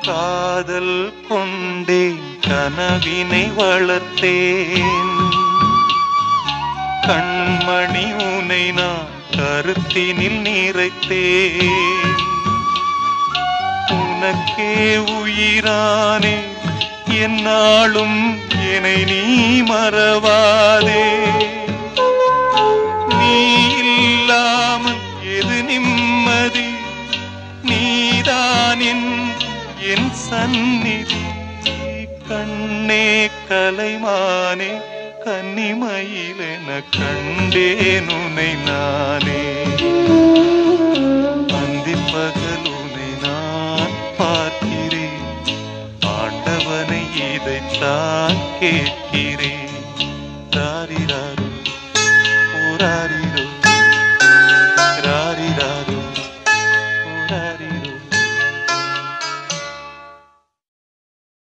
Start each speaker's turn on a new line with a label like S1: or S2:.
S1: காதல் கொண்டேன் கனவினை வளர்த்தேன் கண்மணி உனை நான் கருத்தினில் நிறைத்தேன் உனக்கே உயிரானே என்னாலும் என்னை நீ மறவாதே நீ இல்லாமல் எது நிம்மதி நீதான் என் சந்நிதி கண்ணே கலைமானே கன்னிமயிலென கண்டேன் உனை நானே அந்திப்பகல் உனை நான் பார்க்கிறேன் ஆண்டவனை இதைத்தான் கேட்கிறேன்